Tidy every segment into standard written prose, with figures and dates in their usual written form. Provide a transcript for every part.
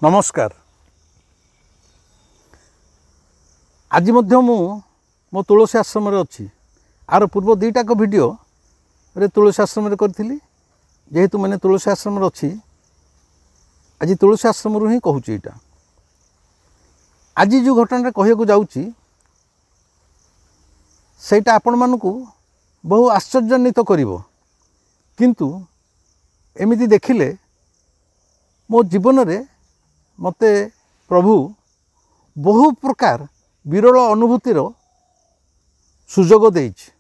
नमस्कार। आज मो तुलसी आश्रम अच्छी आर पूर्व दुईटाक भिडियो रे तुलसी आश्रम करी जेहेतु मैंने तुलसी आश्रम अच्छी आज तुलसी आश्रम ही कहूँ यहाँ आज जो घटना कहू जाऊँगी सेटा आपण मानू बहु आश्चर्यान्वित करिवो किंतु एमिति देखिले मो जीवन रे मते प्रभु बहु प्रकार विरल अनुभूतिर सुजोग देइछि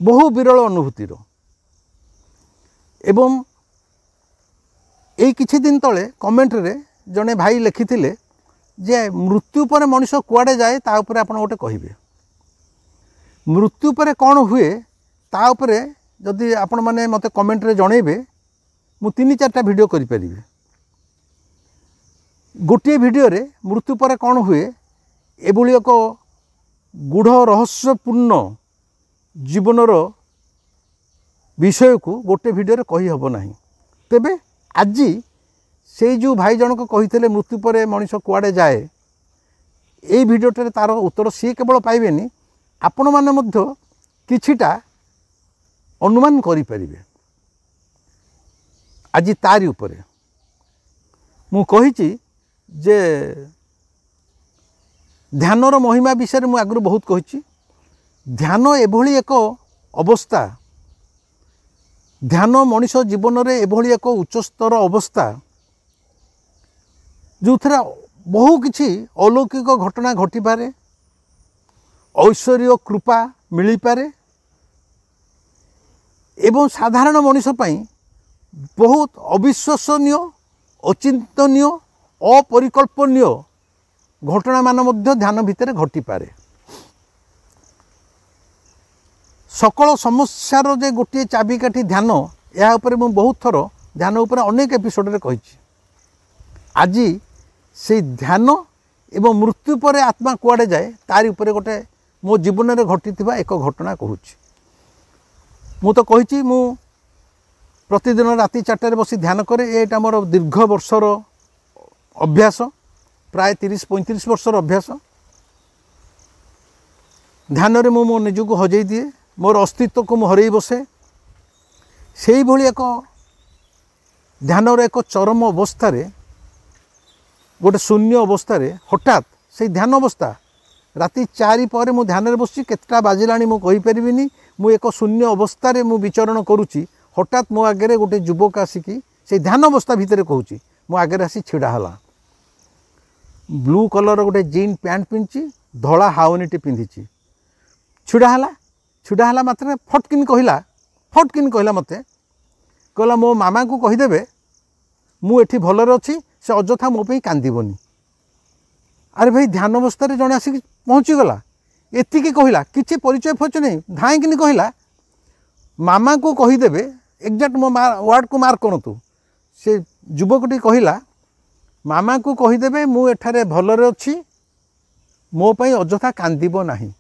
बहु विरल अनुभूतिर एवं एई किछि दिन तले कमेंट रे जने भाई लिखिथिले जे मृत्यु पर मनुष्य कुआडे जाए ता उपरे आपण गोटे कहिबे मृत्यु पर कौन हुए ता उपरे जदि आपण माने मते कमेंट रे जणेबे मु 3-4टा वीडियो करि परिबे। गोटे वीडियो रे मृत्यु पर कौन हुए एभली एक गूढ़ रहस्यपूर्ण जीवनर विषय को गोटे वीडियो रे कहि हबो नाही। तेबे आज से जो भाई जनक कहिथिले मृत्यु पर मनुष्य कुआडे जाए एई वीडियोटे तार उत्तर सी केवल पाइबेनी आपण माने मध्य किछिटा अनुमान करि परिबे। आज तारी उपरे मु कहिछि जे ध्यानर महिमा विषय मु आगु बहुत कहिछि। ध्यान एभली एक अवस्था ध्यान मनुष्य जीवन रे एभली एक उच्चस्तर अवस्था जो थरा बहु किछि अलौकिक घटना घटी पारे ऐश्वर्य कृपा मिली पारे एवं साधारण मनुष्य पई बहुत अविश्वसनीय अचिंतनीय अपरिकल्पनीय घटना मान मध्य ध्यान भितर घटी पारे। सकल समस्यार जे गोटे चाबिकाठी ध्यान या उपरे मु बहुत थर ध्यान उपरे अनेक एपिसोड रे कहिछि। आज से ध्यान एवं मृत्यु पर आत्मा कुआडे जाए तारी उपरे गोटे मो जीवन में घटी एक घटना कहूँ। मु तो कही मु प्रतिदिन राति 4टार बसी ध्यान करे एटा मोर दीर्घ वर्षर अभ्यास प्राय 30-35 वर्षर अभ्यास। ध्यान रे मो निज को हजई दिए मोर अस्तित्व को हरई बसे से भली एक ध्यान एक चरम अवस्था गोटे शून्य अवस्था हठात से ध्यान अवस्था राति 4 पर मु ध्यान बसुची केतटा बाजिलाणी मु कहि परिबिनी मु एक शून्य अवस्था रे मु विचरण करूची हठात मो आगे गोटे युवक आसिकी से ध्यान अवस्था भितर कहूची मो आगे आसी छिड़ा हला ब्लू कलर गोटे जीन पैंट पिंची धला हावनीटी पिंधिची छिड़ा हला मात्र फटकिन कहला मते कहला मो मामा को कहिदेबे मु एठी भलरे अछि से अजथा मो पे कांदीबनी। अरे भाई ध्यान अवस्था रे जने आसिक पहुँची गला एतिकी कहला किछि परिचय फच नहीं धाई कि कहला मामा को कहिदेबे एक्जाक्ट मो वार्ड को मार्क करतु से युवकटी कहला मामा को कहिदेबे मु एठारे भलरे अछि मो पई अजथा कांदीबो नाही।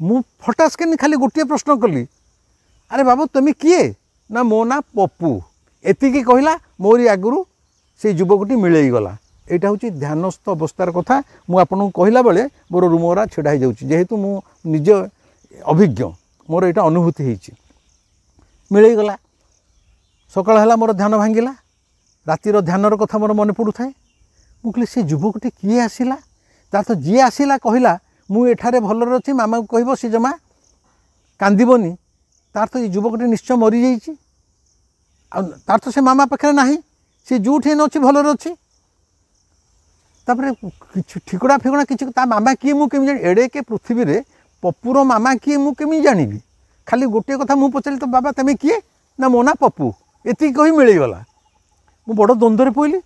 मु फटास के खाली गोटे प्रश्न कली अरे बाबू तुम किए ना मो ना पप्पू एतिकी कहला मोरी आगुरु से युवकटी मिलई गला। एटा हूँ ध्यानस्थ अवस्थार कथा मु आपन कहला बेले मोर रूमरा छिड़ा जाऊँगी जेहेतु मु निज अभिज्ञ मोर यहाँ अनुभूति होती मिलई गला। सकाळ है मोर ध्यान भांगिला रातिर ध्यानर कथा मोर मन पड़ू थाए मु कहली से युवकटी किए आसिला तार तो जी आसिला कहला मु एठारे भलरे अछि मामा को कहबो से जमा कांदीबनी तार तो युवकटी निश्चय मरी जाइछि तार तो से मामा पाखे नाही से जोठी न अछि भलरे अछि तापर ठिकड़ा फिकड़ा किसी मामा किए मुझे जानी एड़े के पृथ्वी रे पप्पूर मामा किए मुझे जानी खाली गोटे कथा मुझे पचारि तो बाबा तुम किए ना मो ना पप्पू एति कही मिलगला मु बड़ द्वंद्व पइली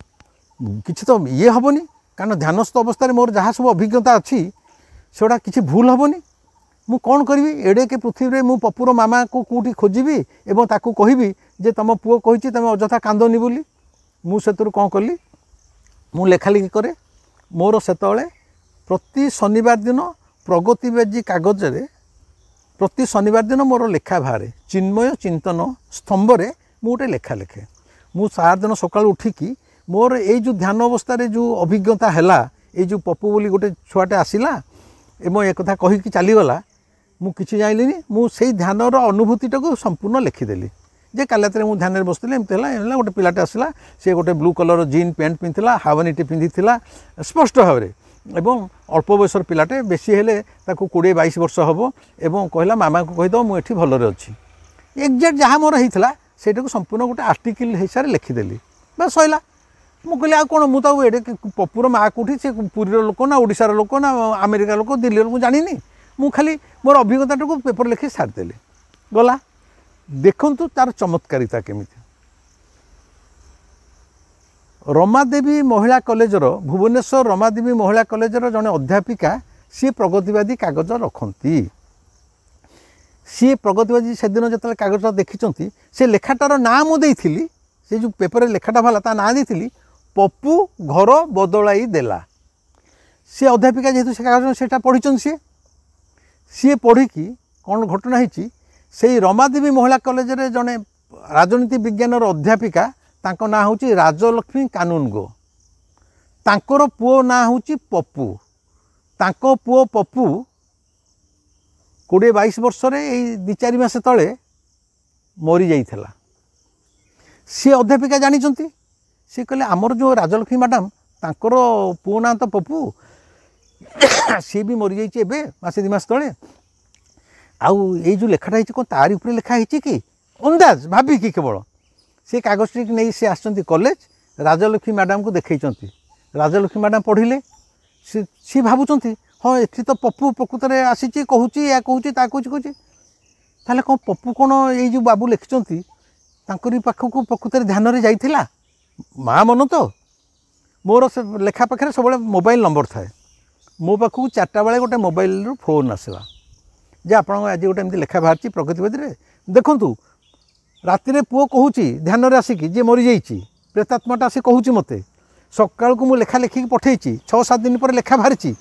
किसी तो ये हेनी कारण ध्यानस्थ अवस्था मोर जहाँ सब अभिज्ञता अच्छी सेटा किसी भूल हेनी मु कौन करी एड़े के पृथ्वी रे मु पप्पूर मामा को कौटी खोजी एवं ताकू कहबी जे तुम पुओ कही तुम अजथा कांदनी बोली मुझे कौन कली मु लेखालेखि करे मोर सेतले प्रति शनिवार दिन प्रगतिबाजी कागज रे प्रति शनिवार दिन मोर लेखा बाहर चिन्मय चिंतन स्तंभ रे मु गोटे लेखा लिखे मु सार दिन सकाल उठिकी मोर ये जो ध्यान अवस्था जो अभिज्ञता है ये जो पप्पू बोली गोटे छुआटे आसला एवं एक कथा कहीकि चलीगला मु किसी जाइलिनी मु से ध्यान अनुभूतिटा को संपूर्ण लिखिदेली जे कालाते मुझे ध्यान बसती एमती है गोटे पिलाटे आसला सी गोटे ब्लू कलर जीन पैंट पिंधला हावानीटे पिंधि स्पष्ट भाव में एवं अल्प बयसर पिलाटे बेसी हेले ताको 20-22 वर्ष हम एवं कहला मामा को कहीद मुझे भलरे अच्छी एक्जाक्ट जहाँ मोर होता से संपूर्ण गोटे आर्टिकल हिसाब से लिखिदेली बस सैला मु कहली आ कौन मुझे पप्पूर माँ कौटी से पुरीर लोक ना ओडिशार लोक ना अमेरिका लोक दिल्ली लोक जानी मु खाली मोर अभिज्ञता को पेपर लिखि सारिदेली गला देखु तार चमत्कारिता केमिति रमादेवी महिला कॉलेजर भुवनेश्वर रमादेवी महिला कॉलेजर जड़े अध्यापिका सी प्रगतिवादी कागज रखती सी प्रगतिवादी से दिन जो कागज देखी से लेखाटार ना मुझे से जो पेपर लेखाटा भला ता ना दी पप्पू घर बदलाई देला सी अध्यापिका जेहेतु से कागज से पढ़ी सी पढ़ी कौन घटना होती से रमादेवी महिला कॉलेज रे जड़े राजनीति विज्ञान अध्यापिका तांको ना हूँ राजलक्ष्मी कानूनगो तांकर पुओ ना हूँ पप्पू तांको पुओ पप्पू 20-22 वर्ष ये 2-4 मास तले मरी जाइथिला सी अध्यापिका जानी सी कहले आमर जो राजलक्ष्मी मैडम तांकर पुओ ना तो पप्पू सी भी मरी जाइए एबे मासे 2 मास तले आउ ये जो लेखाटा कौन तारी उपरे लिखा कि अंदाज भाभी कि केवल सी कागज टी नहीं सी आसछंती कॉलेज राजलक्ष्मी मैडम को देखई राजलक्ष्मी मैडम पढ़िले सी भावुंट हाँ ये तो पप्पू प्रकृत में आसी कहूँ या कहूँ ता कहूँ ताले कौन पप्पू कौन ये जो बाबू लिखिं तांकरी पाखक प्रकृत में ध्यान जाइथिला माँ मन तो मोर से लेखा पाखे सब मोबाइल नंबर थाए मो पाखक 4टा बेले गोटे मोबाइल फोन आसला जे आप आज गोटे एमती लेखा बाहर प्रगतिवादी देखूँ राति पुओ कहूँ ध्यान आसिकी जे मरी जाइए प्रेतात्माटा आसी कहूँ मत सका को मुझे लेखा लिखिकी पठे 6-7 दिन पर लेखा बाहरी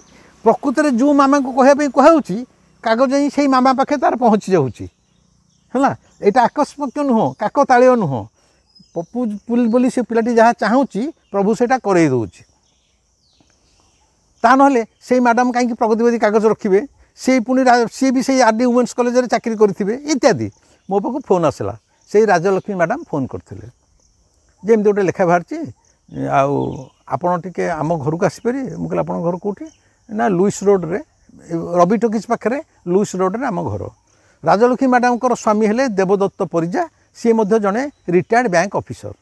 प्रकृत में जो मामा को कहवाई कहूँ कागज ही से मामा पाखे तार पहुँची जाऊँगी है यहाँ आकस्मिक नुह काकताड़ीय नुह पप्पू बोली से पिलाटी जहाँ चाहूँगी प्रभु से करई दौर ता ना से मैडम कहीं प्रगतिवादी कागज रखिए से पुणी सी भी से आरडी वुमेन्स कॉलेज में चाकरी करेंगे इत्यादि मो पाक फोन आसला से राजलक्ष्मी मैडम फोन करते जमी गोटे लेखा बाहरी आपण टे आम घर को आसपारे मुझे आप घर कौटी ना लुइस रोड रे रवि टॉकीज पाखे लुइस रोड रे आम घर राजलक्ष्मी मैडम स्वामी हेले देवदत्त परिजा सी जड़े रिटायर्ड बैंक ऑफिसर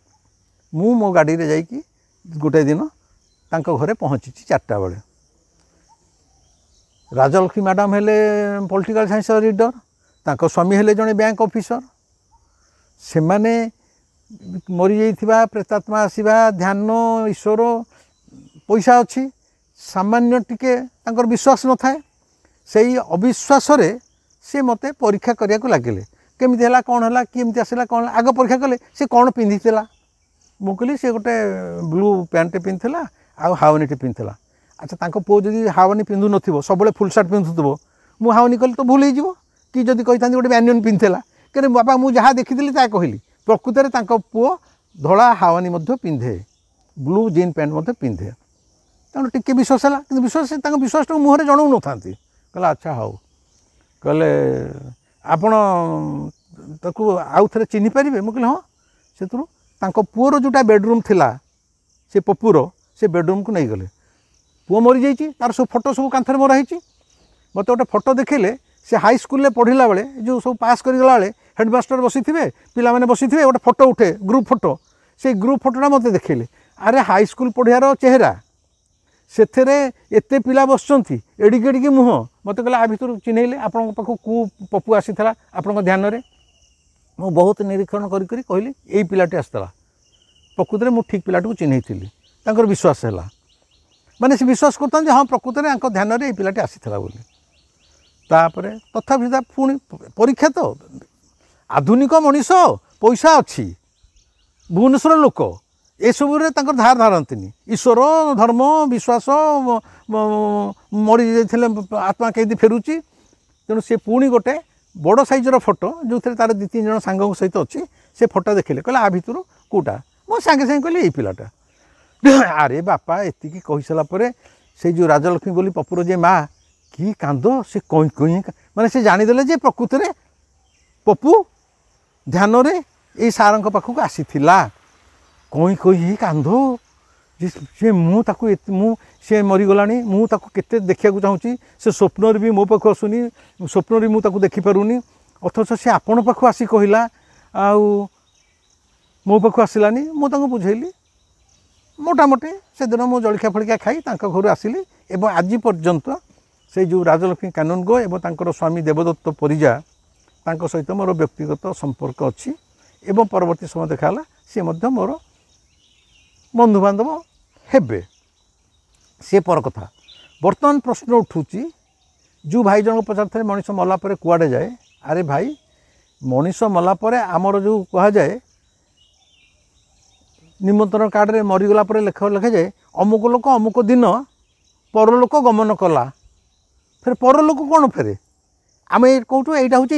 मु मो गाड़ी रे जाइकी गोटे दिन तांको घरे पहुँची 4टा बेले राजलक्ष्मी मैडम हेले पॉलिटिकल साइंस रीडर तांको स्वामी हेले जड़े बैंक ऑफिसर से माने मरी जाइथिबा प्रेतात्मा आसीबा ध्यान ईश्वर पैसा अच्छी सामान्य टिके तांकर विश्वास न थाए से अविश्वास से मते परीक्षा करिया को लागिले केमिति हला कोन हला केमिति आसला कोन आग परीक्षा कले से कोन पिंधिथिला मु कहली से गोटे ब्लू पैंट पिंधिथिला आ हावनीटे पिंधिथिला अच्छा तांको पो जदि हावनी पिंधु नथिबो सबले फुल शर्ट पिंधुथबो मु हावनी कहली तो भूल हो कि जदि कहिथांती गोटे बैनियन पिंधिथिला कि बाबा मुझे जहाँ देखी ता कहली प्रकृत में तांको पुओ धड़ा हावानी मध्य पिंधे ब्लू जीन पैंट मध्य पिंधे तेणु टिके विश्वास है कि विश्वास विश्वास मुहर जनाऊ न था कहला अच्छा हाउ कहले आपण आउ थे चिन्ह पारे मुझे हाँ से पुओर जोटा बेडरूम थिला से पप्पूर से बेडरूम को नहीं गले पुओ मरी जाइए तार सब फोटो सब कांथरे मरा होती मत गोटे फोटो देखले से हाई स्कूल पढ़ला बेले जो सब पास करगला बेले हेडमास्टर बसी थे पिला माने बसी थे गोटे फोटो उठे ग्रुप फोटो से ग्रुप फोटोटा मत देखले अरे हाई स्कूल पढ़ियार चेहरा से एते पिला बसचंती एडिक एडिक मुह मत कहला आ भितर चिन्हैले आपण पाखु कु पप्पू आसीथला आपण ध्यान रे मु बहुत निरीक्षण करी कहली यही पिलाटी आसला प्रकृत में मु ठीक पिलाटी को चिन्हैली तांकर विश्वास है माने से विश्वास करता हाँ प्रकृत में ध्यान रे पिलाटी आसीथला बोली तापर तथापि पुणी परीक्षा तो आधुनिक मनीष पैसा अच्छी भुवनेश्वर लोक ये सब धार धारती ईश्वर धर्म विश्वास मरी जाते आत्मा कहीं फेरुची तेणु से पुणी गोटे बड़ साइजर फोटो जो तार 2-3 जन सांग सहित अच्छी से फोटो देखिले कहले आ भितर कौटा मो सांगे सांगे कहले ये पिलाटा ଆରେ ବାପା ଏତିକି କହିସାରିଲା ପରେ ସେଇ ଯେଉଁ ରାଜଲକ୍ଷ୍ମୀ ବୋଲି ପପୁର ଯେ ମା କି କାନ୍ଦ ସେ କଇଁ କଇଁ ମାନେ ସେ ଜାଣିଦେଲେ ଯେ ପ୍ରକୃତରେ ପପୁ ଧ୍ୟାନରେ ଏଇ ସାରଙ୍କ ପାଖକୁ ଆସିଥିଲା। କଇଁ କଇଁ ହିଁ କାନ୍ଦ ସେ ମୁଁ ତାକୁ ମୁଁ ସେ ମରିଗଲାଣି ମୁଁ ତାକୁ କେତେ ଦେଖିବାକୁ ଚାହୁଁଛି ସେ ସ୍ୱପ୍ନରେ ବି ମୋ ପାଖକୁ ଆସୁନି ସ୍ୱପ୍ନରେ ମୁଁ ତାକୁ ଦେଖିପାରୁନି ଅଥଚ ସେ ଆପଣ ପାଖକୁ ଆସି କହିଲା ଆଉ ମୋ ପାଖକୁ ଆସିଲାନି। ମୁଁ ତାଙ୍କୁ ବୁଝେଇଲି ମୋଟାମୋଟି ସେଦିନ ମୁଁ ଜଳଖିଆ ଫଳିଖିଆ ଖାଇ ତାଙ୍କ ଘରୁ ଆସିଲି ଏବଂ ଆଜି ପର୍ଯ୍ୟନ୍ତ ସେଇ ଯେଉଁ ରାଜଲକ୍ଷ୍ମୀ କାନୁନଗୋ ଏବଂ ତାଙ୍କର ସ୍ୱାମୀ ଦେବଦତ୍ତ ପରିଜା ତାଙ୍କ ସହିତ ମୋର ବ୍ୟକ୍ତିଗତ ସମ୍ପର୍କ ଅଛି ଏବଂ ପରବର୍ତ୍ତୀ ସମୟ ଦେଖା ହେଲା ସେ ମଧ୍ୟ ମୋର ବନ୍ଧୁବାନ୍ଧବ ହେବେ ସେ ପର କଥା। ବର୍ତ୍ତମାନ ପ୍ରଶ୍ନ ଉଠୁଛି ଯେଉଁ ଭାଇ ଜଣକ ପଚାରିଥିଲେ ମଣିଷ ମଲା ପରେ କୁଆଡ଼େ ଯାଏ। ଆରେ ଭାଇ ମଣିଷ ମଲା ପରେ ଆମର ଯେଉଁ କୁହାଯାଏ ନିମନ୍ତ୍ରଣ କାର୍ଡ଼ରେ ମରିଗଲା ପରେ ଲେଖାଯାଏ ଅମୁକ ଲୋକ ଅମୁକ ଦିନ ପରଲୋକ ଗମନ କଲା। ଫେରେ ପରଲୋକ କ'ଣ ଫେରେ ଆମେ କହୁଛୁ ଏଇଟା ହେଉଛି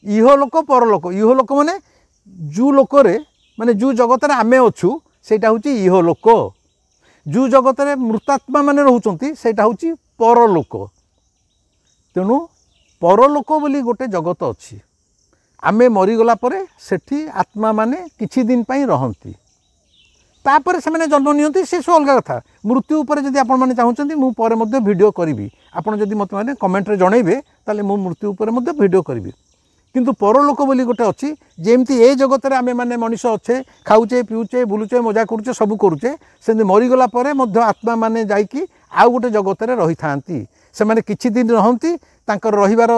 ଇହଲୋକ ପରଲୋକ। ଇହଲୋକ ମାନେ ଯେଉଁ ଲୋକରେ ମାନେ ଯେଉଁ ଜଗତରେ ଆମେ ଅଛୁ ସେଇଟା ହେଉଛି ଇହଲୋକ। ଯେଉଁ ଜଗତରେ ମୃତାତ୍ମା ମାନେ ରହୁଛନ୍ତି ସେଇଟା ହେଉଛି ପରଲୋକ। ତେଣୁ ପରଲୋକ ବୋଲି ଗୋଟେ ଜଗତ ଅଛି। ଆମେ ମରିଗଲା ପରେ ସେଠି ଆତ୍ମା ମାନେ କିଛି ଦିନ ପାଇଁ ରହନ୍ତି ତାପରେ ସେମାନେ ଜନ୍ମ ନିଅନ୍ତି ସେ ସବୁ ଅଲଗା କଥା। ମୃତ୍ୟୁ ଉପରେ ଯଦି ଆପଣମାନେ ଚାହୁଁଛନ୍ତି ମୁଁ ପରେ ମଧ୍ୟ ଭିଡ଼ିଓ କରିବି। ଆପଣ ଯଦି ମୋତେ ମାନେ କମେଣ୍ଟରେ ଜଣାଇବେ ତାହେଲେ ମୁଁ ମୃତ୍ୟୁ ଉପରେ ମଧ୍ୟ ଭିଡ଼ିଓ କରିବି। କିନ୍ତୁ ପରଲୋକ ବୋଲି ଗୋଟେ ଅଛି ଯେମିତି ଏ ଜଗତରେ ଆମେ ମାନେ ମଣିଷ ଅଛେ ଖାଉଛେ ପିଉଛେ ବୁଲୁଛେ ମଜା କରୁଛେ ସବୁ କରୁଛେ ସେମିତି ମରିଗଲା ପରେ ମଧ୍ୟ ଆତ୍ମା ମାନେ ଯାଇକି ଆଉ ଗୋଟେ ଜଗତରେ ରହିଥାନ୍ତି। ସେମାନେ କିଛି ଦିନ ରହନ୍ତି ତାଙ୍କର ରହିବାର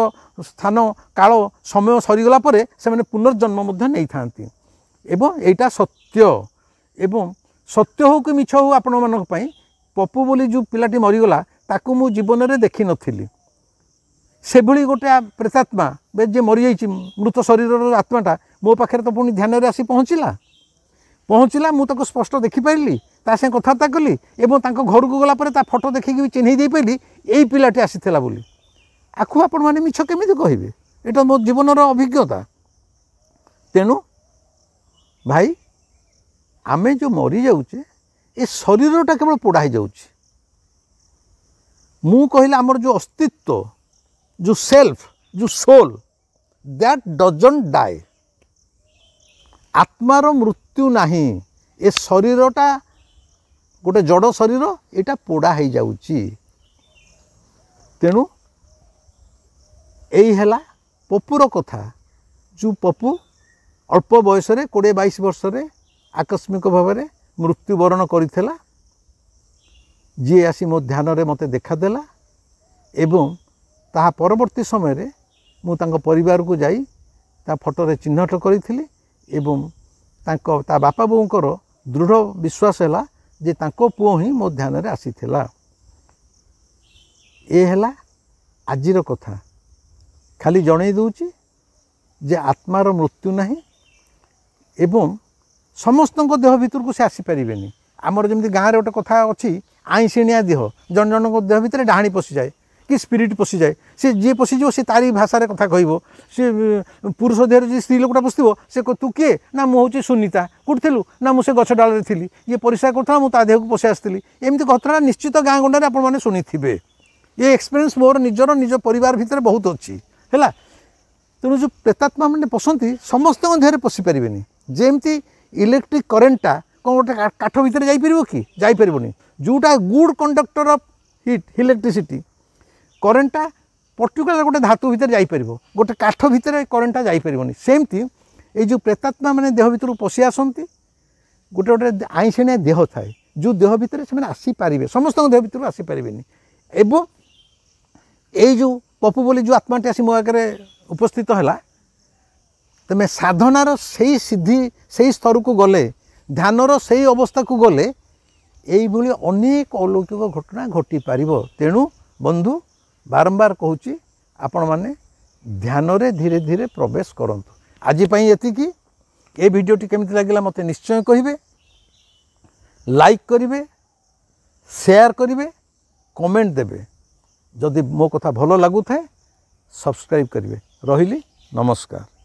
ସ୍ଥାନ କାଳ ସମୟ ସରିଗଲା ପରେ ସେମାନେ ପୁନର୍ଜନ୍ମ ମଧ୍ୟ ନେଇଥାନ୍ତି ଏବଂ ଏଇଟା ସତ୍ୟ। ଏବଂ ସତ୍ୟ ହେଉ କି ମିଛ ହେଉ ଆପଣମାନଙ୍କ ପାଇଁ ପପୁ ବୋଲି ଯେଉଁ ପିଲାଟି ମରିଗଲା ତାକୁ ମୁଁ ଜୀବନରେ ଦେଖିନଥିଲି। ସେଭଳି ଗୋଟେ ପ୍ରେତାତ୍ମା ଯେ ମରିଯାଇଛି ମୃତ ଶରୀରର ଆତ୍ମାଟା ମୋ ପାଖରେ ତ ପୁଣି ଧ୍ୟାନରେ ଆସି ପହଞ୍ଚିଲା ମୁଁ ତାକୁ ସ୍ପଷ୍ଟ ଦେଖିପାରିଲି ତା ସାଙ୍ଗେ କଥାବାର୍ତ୍ତା କଲି ଏବଂ ତାଙ୍କ ଘରକୁ ଗଲା ପରେ ତା ଫଟୋ ଦେଖିକି ବି ଚିହ୍ନେଇ ଦେଇପାରିଲି ଏଇ ପିଲାଟି ଆସିଥିଲା ବୋଲି। ଆକୁ ଆପଣମାନେ ମିଛ କେମିତି କହିବେ? ଏଇଟା ମୋ ଜୀବନର ଅଭିଜ୍ଞତା। ତେଣୁ ଭାଇ ଆମେ ଯେଉଁ ମରିଯାଉଛେ ଏ ଶରୀରଟା କେବଳ ପୋଡ଼ା ହେଇଯାଉଛି। ମୁଁ କହିଲେ ଆମର ଯେଉଁ ଅସ୍ତିତ୍ୱ ଯେଉଁ ସେଲ୍ଫ ଯେଉଁ ସୋଲ୍ ଦ୍ୟାଟ୍ ଡଜଣ୍ଟ ଡାଏ। ଆତ୍ମାର ମୃତ୍ୟୁ ନାହିଁ। ଏ ଶରୀରଟା ଗୋଟେ ଜଡ଼ ଶରୀର ଏଇଟା ପୋଡ଼ା ହେଇଯାଉଛି। ତେଣୁ ଏଇ ହେଲା ପପୁର କଥା। ଯେଉଁ ପପୁ ଅଳ୍ପ ବୟସରେ 20-22 ବର୍ଷରେ ଆକସ୍ମିକ ଭାବରେ ମୃତ୍ୟୁବରଣ କରିଥିଲା ଯିଏ ଆସି ମୋ ଧ୍ୟାନରେ ମୋତେ ଦେଖାଦେଲା ଏବଂ ତାହା ପରବର୍ତ୍ତୀ ସମୟରେ ମୁଁ ତାଙ୍କ ପରିବାରକୁ ଯାଇ ତା ଫଟୋରେ ଚିହ୍ନଟ କରିଥିଲି ଏବଂ ତା ବାପା ବୋଉଙ୍କର ଦୃଢ଼ ବିଶ୍ୱାସ ହେଲା ଯେ ତାଙ୍କ ପୁଅ ହିଁ ମୋ ଧ୍ୟାନରେ ଆସିଥିଲା। ଏ ହେଲା ଆଜିର କଥା। ଖାଲି ଜଣେଇ ଦେଉଛି ଯେ ଆତ୍ମାର ମୃତ୍ୟୁ ନାହିଁ ଏବଂ ସମସ୍ତଙ୍କ ଦେହ ଭିତରକୁ ସେ ଆସିପାରିବେନି। ଆମର ଯେମିତି ଗାଁରେ ଗୋଟେ କଥା ଅଛି ଆଇଁଷିଣିଆ ଦେହ ଜଣ ଜଣଙ୍କ ଦେହ ଭିତରେ ଡାହାଣୀ ପଶିଯାଏ କି ସ୍ପିରିଟ୍ ପଶିଯାଏ। ସେ ଯିଏ ପଶିଯିବ ସେ ତାରି ଭାଷାରେ କଥା କହିବ। ସେ ପୁରୁଷ ଦେହରେ ଯଦି ସ୍ତ୍ରୀ ଲୋକଟା ପଶିଥିବ ସେ ତୁ କିଏ ନା ମୁଁ ହେଉଛି ସୁନିତା କେଉଁଠି ଥିଲୁ ନା ମୁଁ ସେ ଗଛ ଡାଳରେ ଥିଲି ଇଏ ପରିସ୍ରା କରୁଥିଲା ମୁଁ ତା ଦେହକୁ ପଶି ଆସିଥିଲି। ଏମିତି କଥାଟା ନିଶ୍ଚିତ ଗାଁ ଗଣ୍ଡାରେ ଆପଣମାନେ ଶୁଣିଥିବେ। ଏ ଏକ୍ସପିରିଏନ୍ସ ମୋର ନିଜ ପରିବାର ଭିତରେ ବହୁତ ଅଛି ହେଲା। ତେଣୁ ଯେଉଁ ପ୍ରେତାତ୍ମା ମାନେ ପଶନ୍ତି ସମସ୍ତଙ୍କ ଦେହରେ ପଶିପାରିବେନି। ଯେମିତି ଇଲେକ୍ଟ୍ରିକ୍ କରେଣ୍ଟଟା କ'ଣ ଗୋଟେ କାଠ ଭିତରେ ଯାଇପାରିବ କି? ଯାଇପାରିବନି। ଯେଉଁଟା good conductor of heat electricity କରେଣ୍ଟଟା ପର୍ଟିକୁଲାର ଗୋଟେ ଧାତୁ ଭିତରେ ଯାଇପାରିବ ଗୋଟେ କାଠ ଭିତରେ କରେଣ୍ଟଟା ଯାଇପାରିବନି। ସେମିତି ଏଇ ଯେଉଁ ପ୍ରେତାତ୍ମା ମାନେ ଦେହ ଭିତରକୁ ପଶି ଆସନ୍ତି ଗୋଟେ ଆଇଁଷିଣିଆ ଦେହ ଥାଏ ଯେଉଁ ଦେହ ଭିତରେ ସେମାନେ ଆସିପାରିବେ ସମସ୍ତଙ୍କ ଦେହ ଭିତରକୁ ଆସିପାରିବେନି। ଏବଂ ଏଇ ଯେଉଁ ପପୁ ବୋଲି ଯେଉଁ ଆତ୍ମାଟି ଆସି ମୋ ଆଗରେ ଉପସ୍ଥିତ ହେଲା ତୁମେ ସାଧନାର ସେଇ ସିଦ୍ଧି ସେଇ ସ୍ତରକୁ ଗଲେ ଧ୍ୟାନର ସେଇ ଅବସ୍ଥାକୁ ଗଲେ ଏଇଭଳି ଅନେକ ଅଲୌକିକ ଘଟଣା ଘଟିପାରିବ। ତେଣୁ ବନ୍ଧୁ ବାରମ୍ବାର କହୁଛି ଆପଣମାନେ ଧ୍ୟାନରେ ଧୀରେ ଧୀରେ ପ୍ରବେଶ କରନ୍ତୁ। ଆଜି ପାଇଁ ଏତିକି। ଏ ଭିଡ଼ିଓଟି କେମିତି ଲାଗିଲା ମୋତେ ନିଶ୍ଚୟ କହିବେ। ଲାଇକ୍ କରିବେ, ସେୟାର କରିବେ, କମେଣ୍ଟ ଦେବେ। ଯଦି ମୋ କଥା ଭଲ ଲାଗୁଥାଏ ସବସ୍କ୍ରାଇବ୍ କରିବେ। ରହିଲି, ନମସ୍କାର।